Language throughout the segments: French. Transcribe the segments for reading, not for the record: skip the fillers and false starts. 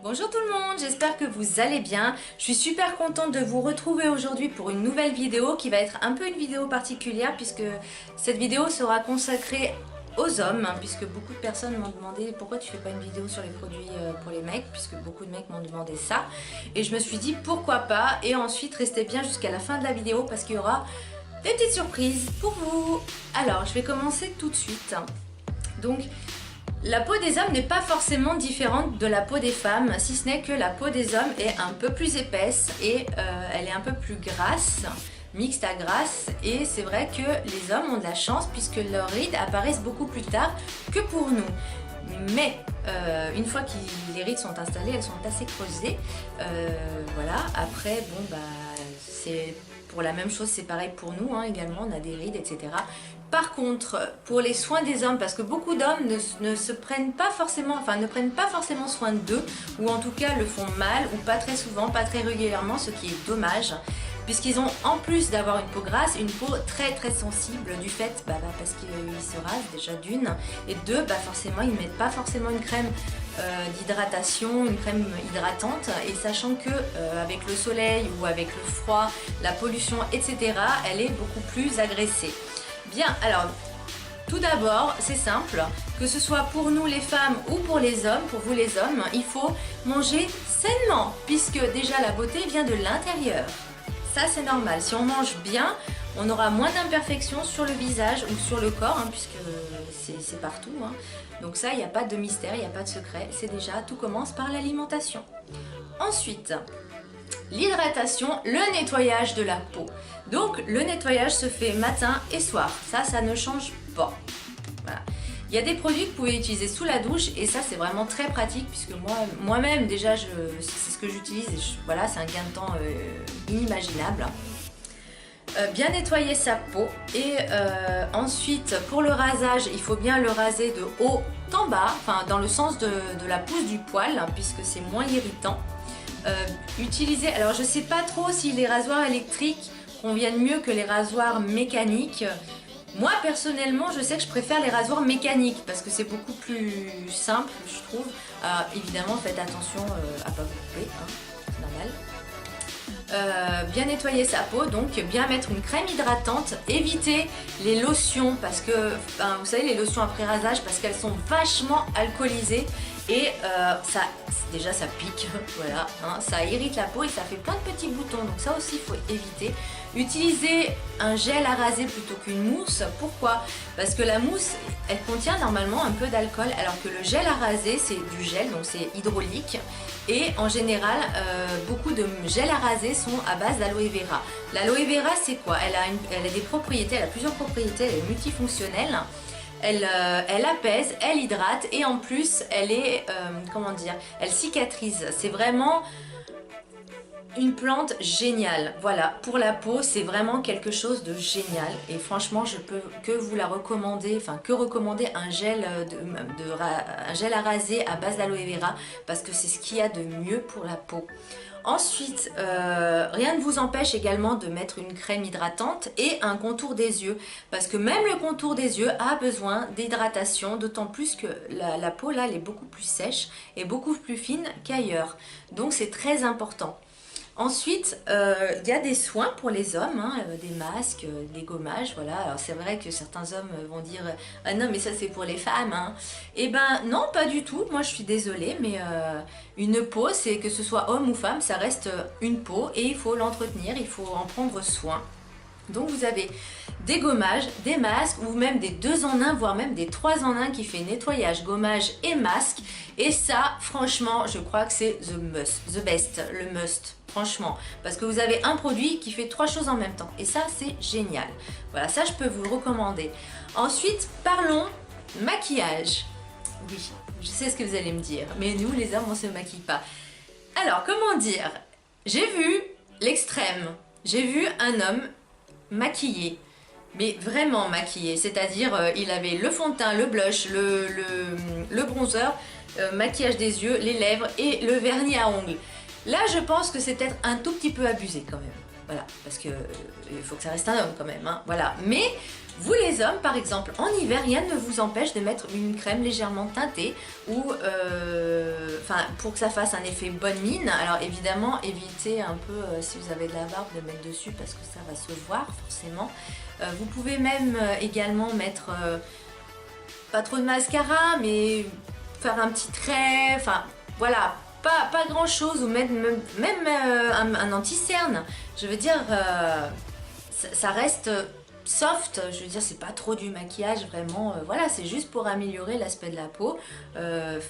Bonjour tout le monde, j'espère que vous allez bien. Je suis super contente de vous retrouver aujourd'hui pour une nouvelle vidéo qui va être un peu une vidéo particulière puisque cette vidéo sera consacrée aux hommes, puisque beaucoup de personnes m'ont demandé pourquoi tu fais pas une vidéo sur les produits pour les mecs, puisque beaucoup de mecs m'ont demandé ça. Et je me suis dit pourquoi pas, et ensuite restez bien jusqu'à la fin de la vidéo parce qu'il y aura des petites surprises pour vous. Alors je vais commencer tout de suite. Donc la peau des hommes n'est pas forcément différente de la peau des femmes, si ce n'est que la peau des hommes est un peu plus épaisse et elle est un peu plus grasse, mixte à grasse. Et c'est vrai que les hommes ont de la chance puisque leurs rides apparaissent beaucoup plus tard que pour nous. Mais une fois que les rides sont installées, elles sont assez creusées. Voilà, après, bon, bah, c'est pour la même chose, c'est pareil pour nous hein, également, on a des rides, etc. Par contre, pour les soins des hommes, parce que beaucoup d'hommes ne prennent pas forcément soin d'eux, ou en tout cas le font mal, ou pas très souvent, pas très régulièrement, ce qui est dommage, puisqu'ils ont en plus d'avoir une peau grasse, une peau très très sensible du fait, parce qu'ils se rasent déjà d'une, et deux, forcément ils ne mettent pas forcément une crème d'hydratation, une crème hydratante, et sachant que avec le soleil ou avec le froid, la pollution, etc., elle est beaucoup plus agressée. Bien, alors, tout d'abord, c'est simple, que ce soit pour nous les femmes ou pour les hommes, pour vous les hommes, il faut manger sainement, puisque déjà la beauté vient de l'intérieur. Ça, c'est normal. Si on mange bien, on aura moins d'imperfections sur le visage ou sur le corps, hein, puisque c'est partout. Hein. Donc ça, il n'y a pas de mystère, il n'y a pas de secret. C'est déjà, tout commence par l'alimentation. Ensuite, l'hydratation, le nettoyage de la peau. Donc le nettoyage se fait matin et soir, ça ne change pas. Voilà. Il y a des produits que vous pouvez utiliser sous la douche et ça c'est vraiment très pratique puisque moi-même déjà c'est ce que j'utilise et voilà, c'est un gain de temps inimaginable. Bien nettoyer sa peau et ensuite pour le rasage il faut bien le raser de haut en bas, enfin dans le sens de la pousse du poil puisque c'est moins irritant. Utiliser, alors je sais pas trop si les rasoirs électriques conviennent mieux que les rasoirs mécaniques. Moi personnellement je sais que je préfère les rasoirs mécaniques parce que c'est beaucoup plus simple je trouve. Évidemment faites attention à pas vous couper, hein, c'est normal. Bien nettoyer sa peau, donc bien mettre une crème hydratante, éviter les lotions parce que vous savez les lotions après rasage parce qu'elles sont vachement alcoolisées et déjà ça pique, voilà, hein, ça irrite la peau et ça fait plein de petits boutons, donc ça aussi il faut éviter. Utiliser un gel à raser plutôt qu'une mousse, pourquoi? Parce que la mousse elle contient normalement un peu d'alcool alors que le gel à raser c'est du gel, donc c'est hydraulique et en général beaucoup de gels à raser sont à base d'aloe vera. L'aloe vera c'est quoi? Elle a des propriétés, elle a plusieurs propriétés, elle est multifonctionnelle. Elle apaise, elle hydrate et en plus elle est, elle cicatrise. C'est vraiment une plante géniale. Voilà, pour la peau c'est vraiment quelque chose de génial et franchement je peux que vous la recommander, recommander un gel, un gel à raser à base d'aloe vera parce que c'est ce qu'il y a de mieux pour la peau. Ensuite, rien ne vous empêche également de mettre une crème hydratante et un contour des yeux parce que même le contour des yeux a besoin d'hydratation, d'autant plus que la peau là elle est beaucoup plus sèche et beaucoup plus fine qu'ailleurs, donc c'est très important. Ensuite, il y a des soins pour les hommes, hein, des masques, des gommages, voilà. Alors c'est vrai que certains hommes vont dire « Ah non, mais ça c'est pour les femmes hein. ». Eh ben non, pas du tout, moi je suis désolée, mais une peau, c'est que ce soit homme ou femme, ça reste une peau et il faut l'entretenir, il faut en prendre soin. Donc vous avez des gommages, des masques ou même des 2 en 1 voire même des 3 en 1 qui fait nettoyage, gommage et masque et ça franchement je crois que c'est the best, le must franchement parce que vous avez un produit qui fait 3 choses en même temps et ça c'est génial. Voilà, ça je peux vous le recommander. Ensuite parlons maquillage. Oui, je sais ce que vous allez me dire, mais nous les hommes on se maquille pas. Alors comment dire, j'ai vu l'extrême, j'ai vu un homme maquillé, mais vraiment maquillé, c'est-à-dire il avait le fond de teint, le blush, le bronzer, maquillage des yeux, les lèvres et le vernis à ongles. Là je pense que c'est peut-être un tout petit peu abusé quand même, voilà, parce que il faut que ça reste un homme quand même, hein, voilà. Mais Vous les hommes, par exemple, en hiver, rien ne vous empêche de mettre une crème légèrement teintée ou pour que ça fasse un effet bonne mine. Alors évidemment, évitez un peu, si vous avez de la barbe, de mettre dessus parce que ça va se voir forcément. Vous pouvez même également mettre, pas trop de mascara, mais faire un petit trait, enfin voilà, pas grand chose, ou même un anti-cerne. Je veux dire, ça reste soft, je veux dire, c'est pas trop du maquillage vraiment, voilà, c'est juste pour améliorer l'aspect de la peau,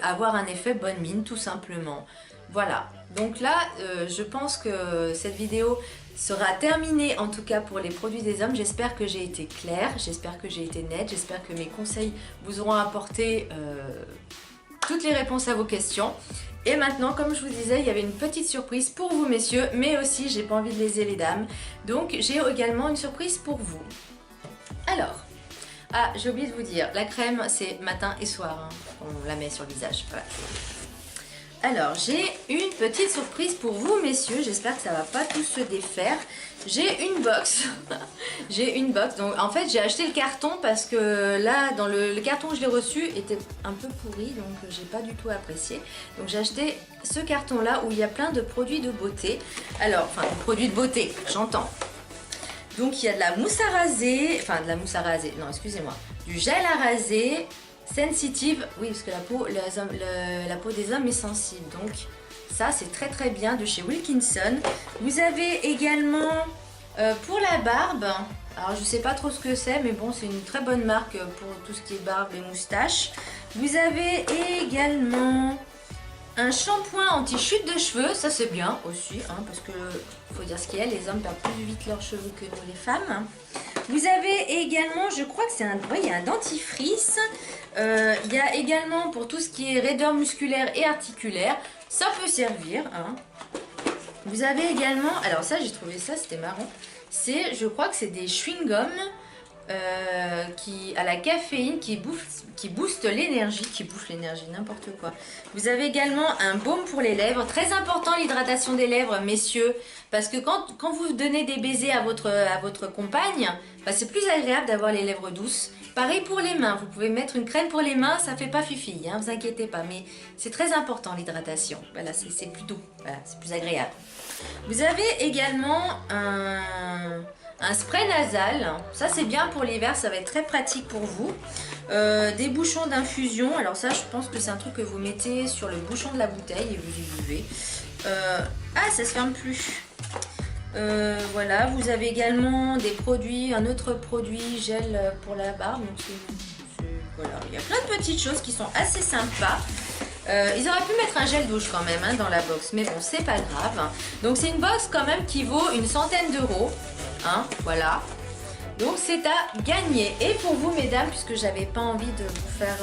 avoir un effet bonne mine tout simplement. Voilà, donc là je pense que cette vidéo sera terminée, en tout cas pour les produits des hommes. J'espère que j'ai été claire, j'espère que j'ai été nette, j'espère que mes conseils vous auront apporté toutes les réponses à vos questions. Et maintenant, comme je vous disais, il y avait une petite surprise pour vous messieurs, mais aussi j'ai pas envie de léser les dames, donc j'ai également une surprise pour vous. Alors, j'ai oublié de vous dire, la crème c'est matin et soir, hein. On la met sur le visage, voilà. Alors, j'ai une petite surprise pour vous messieurs, j'espère que ça va pas tout se défaire. J'ai une box, j'ai une box, donc en fait j'ai acheté le carton parce que là dans le carton que je l'ai reçu était un peu pourri, donc j'ai pas du tout apprécié. Donc j'ai acheté ce carton là où il y a plein de produits de beauté. Alors, enfin de produits de beauté, j'entends. Donc il y a de la mousse à raser, enfin de la mousse à raser, non excusez-moi, du gel à raser, sensitive, oui parce que la peau des hommes est sensible, donc ça c'est très très bien, de chez Wilkinson. Vous avez également pour la barbe, alors je sais pas trop ce que c'est, mais bon c'est une très bonne marque pour tout ce qui est barbe et moustache. Vous avez également un shampoing anti-chute de cheveux, ça c'est bien aussi, hein, parce que faut dire ce qu'il y a, les hommes perdent plus vite leurs cheveux que nous les femmes. Vous avez également, je crois que c'est un, oui, il y a un dentifrice. Il y a également pour tout ce qui est raideur musculaire et articulaire, ça peut servir. Hein. Vous avez également, alors ça j'ai trouvé ça, c'était marrant. C'est, je crois que c'est des chewing-gums à la caféine qui booste l'énergie, qui bouffe l'énergie, n'importe quoi. Vous avez également un baume pour les lèvres, très important l'hydratation des lèvres messieurs, parce que quand vous donnez des baisers à votre compagne, bah, c'est plus agréable d'avoir les lèvres douces. Pareil pour les mains, vous pouvez mettre une crème pour les mains, ça fait pas fifi, hein, vous inquiétez pas, mais c'est très important l'hydratation, voilà, c'est plus doux, voilà, c'est plus agréable. Vous avez également un spray nasal, ça c'est bien pour l'hiver, ça va être très pratique pour vous. Des bouchons d'infusion, alors ça je pense que c'est un truc que vous mettez sur le bouchon de la bouteille et vous y buvez. Ça se ferme plus. Voilà, vous avez également des produits, un autre produit gel pour la barbe. Donc voilà, il y a plein de petites choses qui sont assez sympas. Ils auraient pu mettre un gel douche quand même hein, dans la box, mais bon, c'est pas grave. Donc c'est une box quand même qui vaut une centaine d'euros. Hein, voilà. Donc c'est à gagner. Et pour vous mesdames, puisque j'avais pas envie de vous faire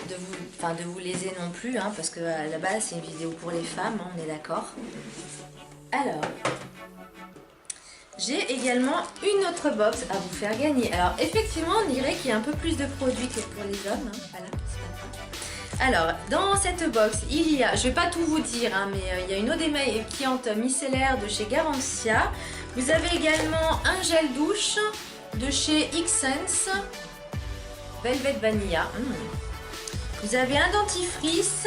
de vous léser non plus, hein, parce que à la base c'est une vidéo pour les femmes, hein, on est d'accord. Alors, j'ai également une autre box à vous faire gagner. Alors effectivement, on dirait qu'il y a un peu plus de produits que pour les hommes. Hein. Voilà, c'est pas grave. Alors, dans cette box, il y a, je vais pas tout vous dire, hein, mais il y a une eau démaquillante micellaire de chez Garantia. Vous avez également un gel douche de chez Xsense Velvet Vanilla. Vous avez un dentifrice,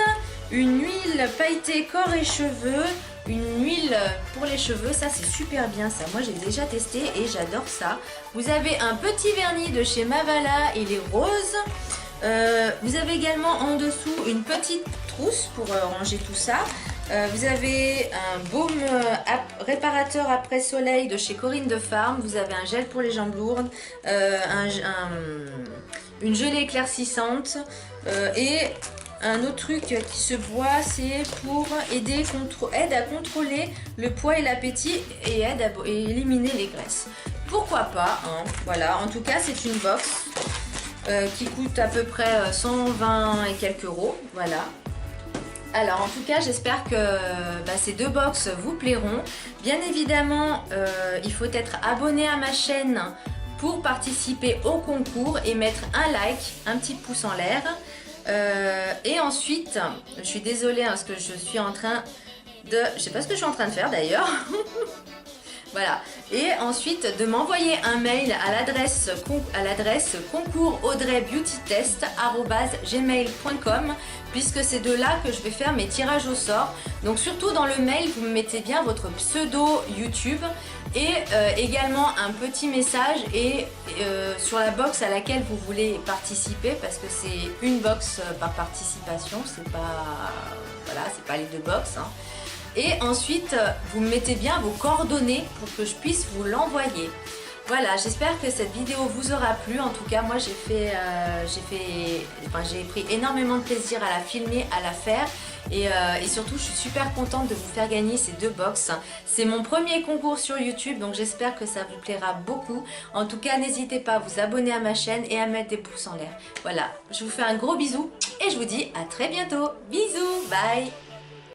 une huile pailletée corps et cheveux, une huile pour les cheveux, ça c'est super bien ça, moi j'ai déjà testé et j'adore ça. Vous avez un petit vernis de chez Mavala, il est rose. Vous avez également en dessous une petite trousse pour ranger tout ça. Vous avez un baume réparateur après soleil de chez Corinne de Farm. Vous avez un gel pour les jambes lourdes, une gelée éclaircissante et un autre truc qui se boit, c'est pour aide à contrôler le poids et l'appétit et aide à éliminer les graisses. Pourquoi pas, hein, voilà, en tout cas c'est une box qui coûte à peu près 120 et quelques euros, voilà. Alors en tout cas j'espère que ces deux box vous plairont. Bien évidemment il faut être abonné à ma chaîne pour participer au concours et mettre un like, un petit pouce en l'air. Et ensuite, je suis désolée hein, parce que je suis en train de... Je sais pas ce que je suis en train de faire d'ailleurs. Voilà. Et ensuite de m'envoyer un mail à l'adresse concoursAudreyBeautyTest@gmail.com, puisque c'est de là que je vais faire mes tirages au sort. Donc surtout dans le mail, vous me mettez bien votre pseudo YouTube et également un petit message et sur la box à laquelle vous voulez participer, parce que c'est une box par participation, c'est pas, voilà, c'est pas les deux box, hein. Et ensuite, vous mettez bien vos coordonnées pour que je puisse vous l'envoyer. Voilà, j'espère que cette vidéo vous aura plu. En tout cas, moi j'ai pris énormément de plaisir à la filmer, à la faire. Et surtout, je suis super contente de vous faire gagner ces deux box. C'est mon premier concours sur YouTube, donc j'espère que ça vous plaira beaucoup. En tout cas, n'hésitez pas à vous abonner à ma chaîne et à mettre des pouces en l'air. Voilà, je vous fais un gros bisou et je vous dis à très bientôt. Bisous, bye.